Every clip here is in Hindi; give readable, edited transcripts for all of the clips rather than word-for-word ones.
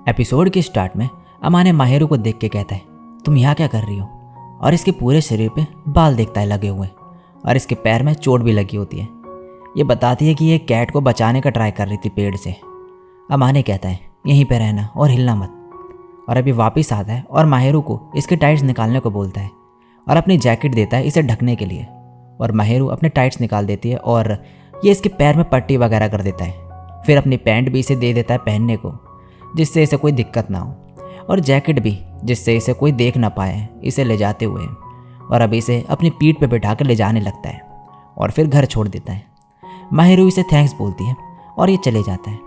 एपिसोड के स्टार्ट में अमाने माहिरू को देख के कहता है, तुम यहाँ क्या कर रही हो? और इसके पूरे शरीर पे बाल देखता है लगे हुए और इसके पैर में चोट भी लगी होती है। ये बताती है कि ये कैट को बचाने का ट्राई कर रही थी पेड़ से। अमाने कहता है यहीं पे रहना और हिलना मत। और अभी वापस आता है और माहिरू को इसके टाइट्स निकालने को बोलता है और अपनी जैकेट देता है इसे ढकने के लिए। और माहिरू अपने टाइट्स निकाल देती है और ये इसके पैर में पट्टी वगैरह कर देता है। फिर अपनी पैंट भी इसे दे देता है पहनने को, जिससे इसे कोई दिक्कत ना हो, और जैकेट भी जिससे इसे कोई देख ना पाए इसे ले जाते हुए। और अब इसे अपनी पीठ पे बिठा कर ले जाने लगता है और फिर घर छोड़ देता है। माहिरू इसे थैंक्स बोलती है और ये चले जाता है।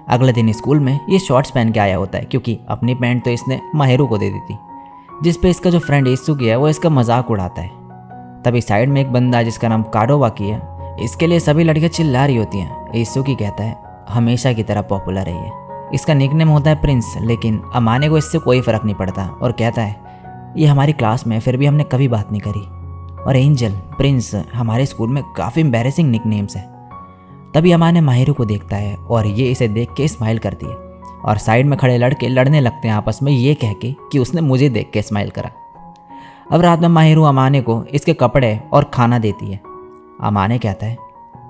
अगले दिन स्कूल में ये शॉर्ट्स पहन के आया होता है क्योंकि अपनी पैंट तो इसने माहिरू को दे दी थी, जिस पे इसका जो फ्रेंड ईसुकी है वो इसका मजाक उड़ाता है। तभी साइड में एक बंदा जिसका नाम काडोवाकी है, इसके लिए सभी लड़कियां चिल्ला रही होती हैं। ईसुकी कहता है हमेशा की तरह पॉपुलर है ये, इसका निकनेम होता है प्रिंस, लेकिन अमाने को इससे कोई फ़र्क नहीं पड़ता और कहता है ये हमारी क्लास में फिर भी हमने कभी बात नहीं करी। और एंजल, प्रिंस हमारे स्कूल में काफ़ी एम्बैरेसिंग निकनेम्स है। तभी अमाने माहिरू को देखता है और ये इसे देख के स्माइल करती है और साइड में खड़े लड़के लड़ने लगते हैं आपस में ये कह के कि उसने मुझे देख के स्माइल करा। अब रात में माहिरू अमाने को इसके कपड़े और खाना देती है। अमाने कहता है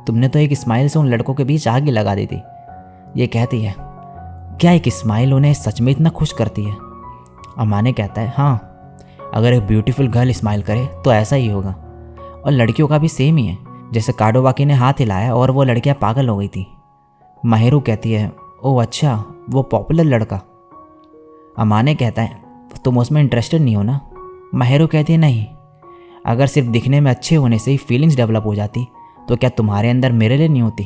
तुमने तो एक स्माइल से उन लड़कों के बीच आग ही लगा दी थी। ये कहती है क्या एक स्माइल उन्हें सच में इतना खुश करती है? अमाने कहता है हाँ, अगर एक ब्यूटीफुल गर्ल स्माइल करे तो ऐसा ही होगा। और लड़कियों का भी सेम ही है। जैसे काडोवाकी ने हाथ हिलाया और वो लड़कियां पागल हो गई थी। माहिरू कहती है ओह अच्छा, वो पॉपुलर लड़का। अमाने कहता है तुम उसमें इंटरेस्टेड नहीं हो ना? माहिरू कहती है नहीं, अगर सिर्फ दिखने में अच्छे होने से ही फीलिंग्स डेवलप हो जाती तो क्या तुम्हारे अंदर मेरे लिए नहीं होती?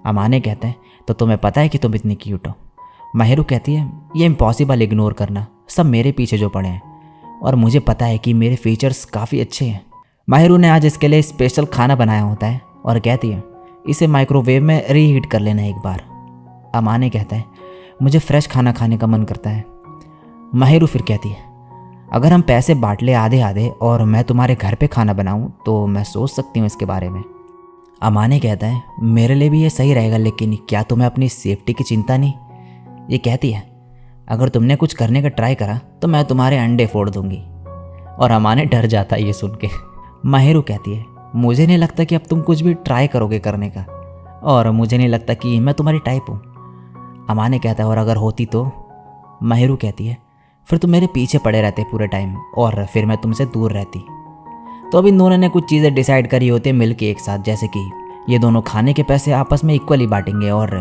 अमाने कहते हैं तो तुम्हें पता है कि तुम इतनी क्यूट हो। माहिरू कहती है ये इम्पॉसिबल इग्नोर करना, सब मेरे पीछे जो पड़े हैं और मुझे पता है कि मेरे फीचर्स काफ़ी अच्छे हैं। माहिरू ने आज इसके लिए स्पेशल खाना बनाया होता है और कहती है इसे माइक्रोवेव में रीहीट कर लेना एक बार। अमाने कहता है मुझे फ्रेश खाना खाने का मन करता है। माहिरू फिर कहती है अगर हम पैसे बांट ले आधे आधे और मैं तुम्हारे घर पे खाना बनाऊं तो मैं सोच सकती हूँ इसके बारे में। अमाने कहता है मेरे लिए भी ये सही रहेगा, लेकिन क्या तुम्हें अपनी सेफ्टी की चिंता नहीं? ये कहती है अगर तुमने कुछ करने का ट्राई करा तो मैं तुम्हारे अंडे फोड़ दूंगी। और अमाने डर जाता है ये सुन के। माहिरू कहती है मुझे नहीं लगता कि अब तुम कुछ भी ट्राई करोगे करने का, और मुझे नहीं लगता कि मैं तुम्हारी टाइप हूँ। अमाने कहता है और अगर होती तो? माहिरू कहती है फिर तुम मेरे पीछे पड़े रहते पूरे टाइम और फिर मैं तुमसे दूर रहती। तो अब इन दोनों ने कुछ चीज़ें डिसाइड करी होती है मिलके एक साथ, जैसे कि ये दोनों खाने के पैसे आपस में इक्वली बांटेंगे और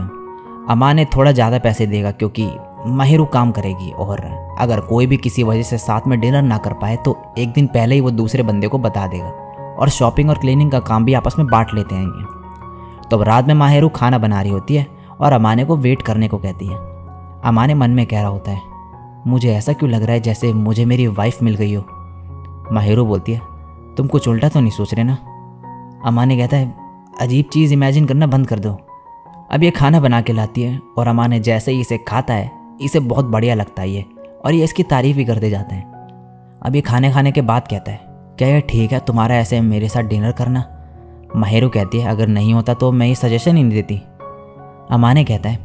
अमाने थोड़ा ज़्यादा पैसे देगा क्योंकि माहिरू काम करेगी, और अगर कोई भी किसी वजह से साथ में डिनर ना कर पाए तो एक दिन पहले ही वो दूसरे बंदे को बता देगा। और शॉपिंग और क्लीनिंग का काम भी आपस में बांट लेते हैं ये। तो अब रात में माहिरू खाना बना रही होती है और अमाने को वेट करने को कहती है। अमाने मन में कह रहा होता है मुझे ऐसा क्यों लग रहा है जैसे मुझे मेरी वाइफ मिल गई हो। माहिरू बोलती है तुम कुछ उल्टा तो नहीं सोच रहे ना? अमाने कहता है अजीब चीज़ इमेजिन करना बंद कर दो। अब ये खाना बना के लाती है और अमाने जैसे ही इसे खाता है इसे बहुत बढ़िया लगता है ये, और ये इसकी तारीफ भी करते जाते हैं। अब ये खाने खाने के बाद कहता है क्या ये ठीक है तुम्हारा ऐसे मेरे साथ डिनर करना? माहिरू कहती है अगर नहीं होता तो मैं ये सजेशन ही नहीं देती। अमाने कहता है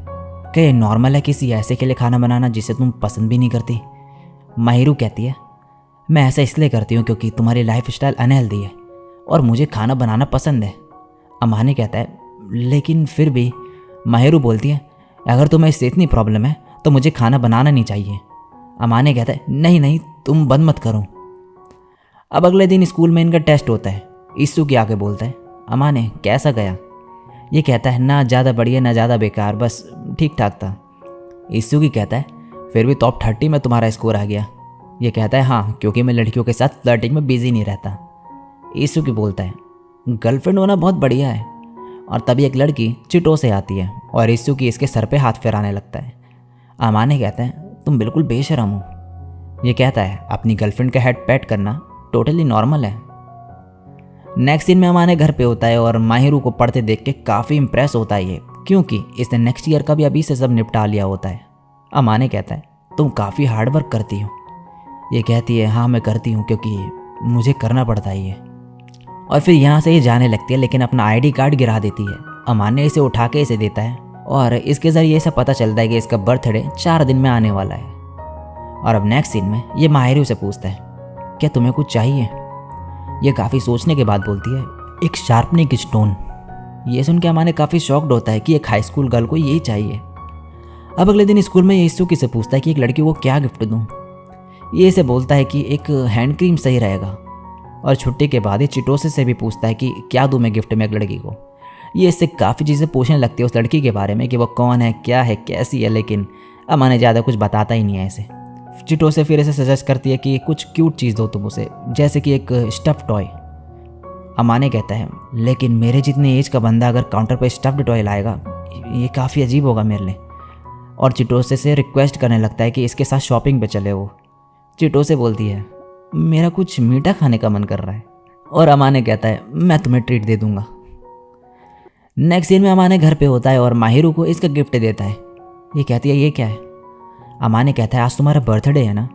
क्या ये नॉर्मल है किसी ऐसे के लिए खाना बनाना जिसे तुम पसंद भी नहीं करती? माहिरू कहती है मैं ऐसा इसलिए करती हूँ क्योंकि तुम्हारी लाइफ स्टाइल अनहेल्दी है और मुझे खाना बनाना पसंद है। अमाने कहता है लेकिन फिर भी। माहिरू बोलती है अगर तुम्हें इससे इतनी प्रॉब्लम है तो मुझे खाना बनाना नहीं चाहिए। अमाने कहता है नहीं नहीं तुम बंद मत करो। अब अगले दिन स्कूल में इनका टेस्ट होता है। ईसुकी आके बोलता है अमाने कैसा गया? ये कहता है ना ज़्यादा बढ़िया ना ज़्यादा बेकार, बस ठीक ठाक था। ईसुकी कहता है फिर भी टॉप 30 में तुम्हारा स्कोर आ गया। ये कहता है हाँ, क्योंकि मैं लड़कियों के साथ फ्लर्टिंग में बिजी नहीं रहता। ईसुकी बोलता है गर्लफ्रेंड होना बहुत बढ़िया है। और तभी एक लड़की चिटो से आती है और ईसुकी इसके सर पे हाथ फेराने लगता है। अमाने कहता है तुम बिल्कुल बेशरम हो। ये कहता है अपनी गर्लफ्रेंड का हेड पैट करना टोटली नॉर्मल है। नेक्स्ट सीन में अमाने घर पे होता है और माहिरू को पढ़ते देख के काफ़ी इंप्रेस होता है ये, क्योंकि इसने नेक्स्ट ईयर का भी अभी से सब निपटा लिया होता है। अमाने कहता है तुम काफ़ी हार्ड वर्क करती हो। ये कहती है हाँ मैं करती हूँ क्योंकि मुझे करना पड़ता है ये। और फिर यहाँ से ये जाने लगती है लेकिन अपना आईडी कार्ड गिरा देती है। अमाने इसे उठा के इसे देता है और इसके ज़रिए ऐसा पता चलता है कि इसका बर्थडे 4 दिन में आने वाला है। और अब नेक्स्ट सीन में ये माहिरू से पूछता है, क्या तुम्हें कुछ चाहिए? ये काफ़ी सोचने के बाद बोलती है, एक शार्पनिंग स्टोन। ये सुन के अमाने काफ़ी शॉक्ड होता है कि एक हाई स्कूल गर्ल को यही चाहिए। अब अगले दिन स्कूल में ये इसुकी से पूछता है कि एक लड़की को क्या गिफ्ट दूँ। ये इसे बोलता है कि एक हैंड क्रीम सही रहेगा। और छुट्टी के बाद ये चिटोसे से भी पूछता है कि क्या दूँ मैं गिफ्ट में एक लड़की को। ये इससे काफ़ी चीज़ें पूछने लगती है उस लड़की के बारे में कि वो कौन है, क्या है, कैसी है, लेकिन अमाने ज़्यादा कुछ बताता ही नहीं है इसे। चिटोसे फिर इसे सजेस्ट करती है कि कुछ क्यूट चीज़ दो तुम उसे, जैसे कि एक स्टफ़ टॉय। अमाने कहता है, लेकिन मेरे जितने एज का बंदा अगर काउंटर पर स्टफ़्ड टॉय लाएगा ये काफ़ी अजीब होगा मेरे लिए। और चिटोसे से रिक्वेस्ट करने लगता है कि इसके साथ शॉपिंग पे चले। वो चिटोसे बोलती है, मेरा कुछ मीठा खाने का मन कर रहा है। और अमाने कहता है, मैं तुम्हें ट्रीट दे दूंगा। नेक्स्ट सीन में अमाने घर पे होता है और माहिरू को इसका गिफ्ट देता है। ये कहती है, ये क्या है? अमाने कहता है, आज तुम्हारा बर्थडे है ना?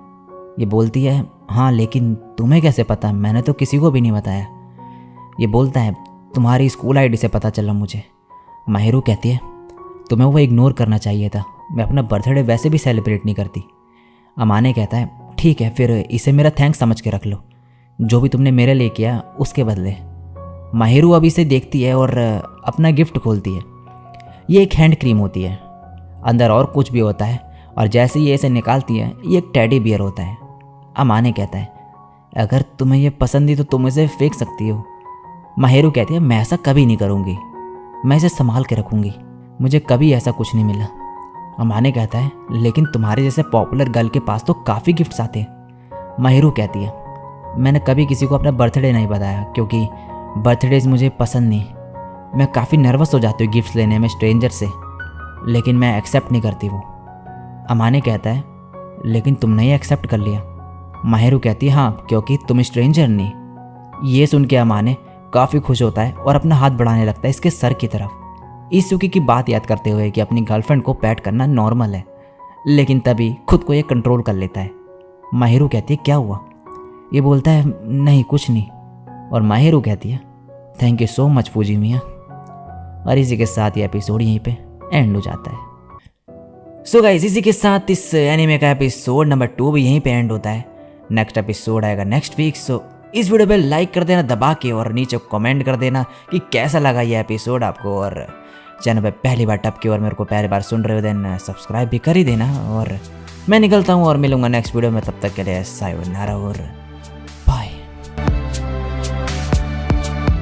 ये बोलती है, हाँ, लेकिन तुम्हें कैसे पता? मैंने तो किसी को भी नहीं बताया। ये बोलता है, तुम्हारी स्कूल आईडी से पता चला मुझे। माहिरू कहती है, तुम्हें वो इग्नोर करना चाहिए था, मैं अपना बर्थडे वैसे भी सेलिब्रेट नहीं करती। अमाने कहता है, ठीक है, फिर इसे मेरा थैंक्स समझ के रख लो, जो भी तुमने मेरे लिए किया उसके बदले। माहिरू अब इसे देखती है और अपना गिफ्ट खोलती है। ये एक हैंड क्रीम होती है, अंदर और कुछ भी होता है, और जैसे ये इसे निकालती है ये एक टेडी बियर होता है। अमाने कहता है, अगर तुम्हें ये पसंद ही तो तुम इसे फेंक सकती हो। माहिरू कहती है, मैं ऐसा कभी नहीं करूँगी, मैं इसे संभाल के रखूँगी, मुझे कभी ऐसा कुछ नहीं मिला। अमाने कहता है, लेकिन तुम्हारे जैसे पॉपुलर गर्ल के पास तो काफ़ी गिफ्ट्स आते हैं। माहिरू कहती है, मैंने कभी किसी को अपना बर्थडे नहीं बताया क्योंकि बर्थडेज मुझे पसंद नहीं। मैं काफ़ी नर्वस हो जाती हूँ गिफ्ट्स लेने में स्ट्रेंजर से, लेकिन मैं एक्सेप्ट नहीं करती वो। अमाने कहता है, लेकिन तुमने ही एक्सेप्ट कर लिया। माहिरू कहती है, हाँ, क्योंकि तुम स्ट्रेंजर नहीं। ये सुन के अमाने काफ़ी खुश होता है और अपना हाथ बढ़ाने लगता है इसके सर की तरफ, इसुकी की बात याद करते हुए कि अपनी गर्लफ्रेंड को पैट करना नॉर्मल है, लेकिन तभी खुद को ये कंट्रोल कर लेता है। माहिरू कहती है, क्या हुआ? ये बोलता है, नहीं कुछ नहीं। और माहिरू कहती है, thank you so much Fuji मियाँ। और इसी के साथ ये एपिसोड यहीं पे एंड हो जाता है। सो गाइस, इसी के साथ इस एनीमे का एपिसोड नंबर 2 भी यहीं पे एंड होता है। नेक्स्ट एपिसोड आएगा नेक्स्ट वीक। सो इस वीडियो पे लाइक कर देना दबा के, और नीचे कमेंट कर देना कि कैसा लगा ये एपिसोड आपको। और चैनल पे पहली बार टप के और मेरे को पहली बार सुन रहे हो देन सब्सक्राइब भी कर ही देना। और मैं निकलता हूँ और मिलूंगा नेक्स्ट वीडियो में, तब तक के लिए सायोनारा। और